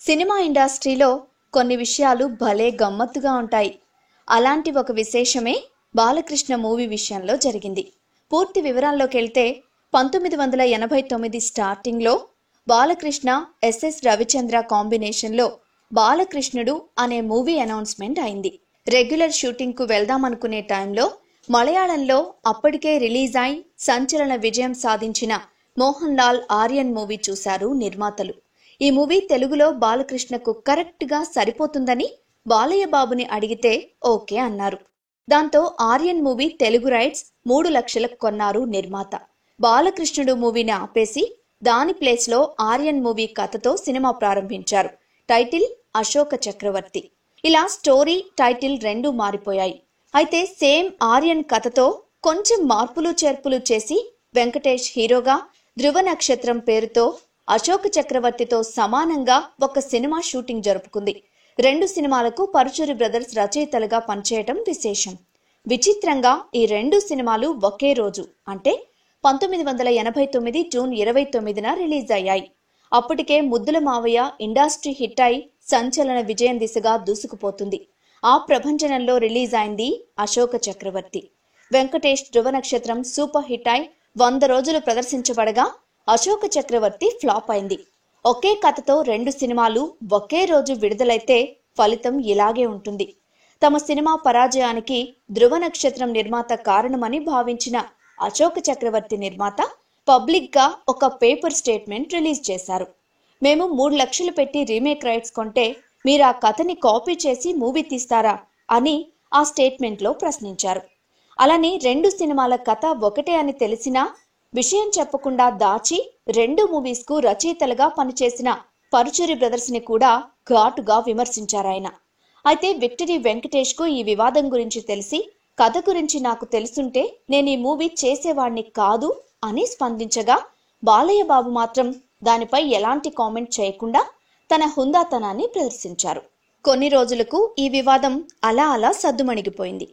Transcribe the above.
Cinema ఇండస్ట్రీలో కొన్ని విషయాలు భలే గమ్మత్తుగా ఉంటాయి. అలాంటి ఒక విశేషమే బాలకృష్ణ మూవీ విషయంలో జరిగింది. పూర్తి వివరాల్లోకి వెళ్తే 1989 స్టార్టింగ్లో బాలకృష్ణ ఎస్ఎస్ రవిచంద్ర కాంబినేషన్లో బాలకృష్ణుడు అనే మూవీ అనౌన్స్మెంట్ అయింది. రెగ్యులర్ షూటింగ్కు వెళ్దామనుకునే టైంలో మలయాళంలో అప్పటికే రిలీజ్ అయి సంచలన విజయం సాధించిన మోహన్ లాల్ ఆర్యన్ మూవీ చూశారు నిర్మాతలు. ఈ మూవీ తెలుగులో బాలకృష్ణకు కరెక్ట్గా సరిపోతుందని బాలయ్య బాబుని అడిగితే ఓకే అన్నారు. దాంతో ఆర్యన్ మూవీ తెలుగు రైట్స్ 3 లక్షలకు కొన్నారు నిర్మాత. బాలకృష్ణుడు మూవీని ఆపేసి దాని ప్లేస్లో ఆర్యన్ మూవీ కథతో సినిమా ప్రారంభించారు. టైటిల్ అశోక చక్రవర్తి. ఇలా స్టోరీ టైటిల్ రెండూ మారిపోయాయి. అయితే సేమ్ ఆర్యన్ కథతో కొంచెం మార్పులు చేర్పులు చేసి వెంకటేష్ హీరోగా ధ్రువ నక్షత్రం పేరుతో అశోక చక్రవర్తితో సమానంగా ఒక సినిమా షూటింగ్ జరుపుకుంది. 2 సినిమాలకు పరుచూరి బ్రదర్స్ రచయితలుగా పనిచేయటం విశేషం. విచిత్రంగా ఈ 2 సినిమాలు ఒకే రోజు అంటే 1989 జూన్ 29న రిలీజ్ అయ్యాయి. అప్పటికే ముద్దుల మావయ్య ఇండస్ట్రీ హిట్ అయి సంచలన విజయం దిశగా దూసుకుపోతుంది. ఆ ప్రభంజనంలో రిలీజ్ అయింది అశోక చక్రవర్తి. వెంకటేష్ ధ్రువ నక్షత్రం సూపర్ హిట్ అయి 100 రోజులు ప్రదర్శించబడగా అశోక చక్రవర్తి ఫ్లాప్ అయింది. ఒకే కథతో 2 సినిమాలు ఒకే రోజు విడుదలైతే ఫలితం ఇలాగే ఉంటుంది. తమ సినిమా పరాజయానికి ధ్రువ నక్షత్రం నిర్మాత కారణమని భావించిన అశోక చక్రవర్తి నిర్మాత పబ్లిక్ గా ఒక పేపర్ స్టేట్మెంట్ రిలీజ్ చేశారు. మేము 3 లక్షలు పెట్టి రీమేక్ రైట్స్ కొంటే మీరు ఆ కథని కాపీ చేసి మూవీ తీస్తారా అని ఆ స్టేట్మెంట్ లో ప్రశ్నించారు. అలానే 2 సినిమాల కథ ఒకటే అని తెలిసినా విషయం చెప్పకుండా దాచి 2 మూవీస్ కు రచయితలుగా పనిచేసిన పరుచూరి బ్రదర్స్ ని కూడా ఘాటుగా విమర్శించారాయన. అయితే విక్టరీ వెంకటేష్ కు ఈ వివాదం గురించి తెలిసి కథ గురించి నాకు తెలుసుంటే నేను ఈ మూవీ చేసేవాణ్ణి కాదు అని స్పందించగా బాలయ్య బాబు మాత్రం దానిపై ఎలాంటి కామెంట్ చేయకుండా తన హుందాతనాన్ని ప్రదర్శించారు. కొన్ని రోజులకు ఈ వివాదం అలా సద్దుమణిగిపోయింది.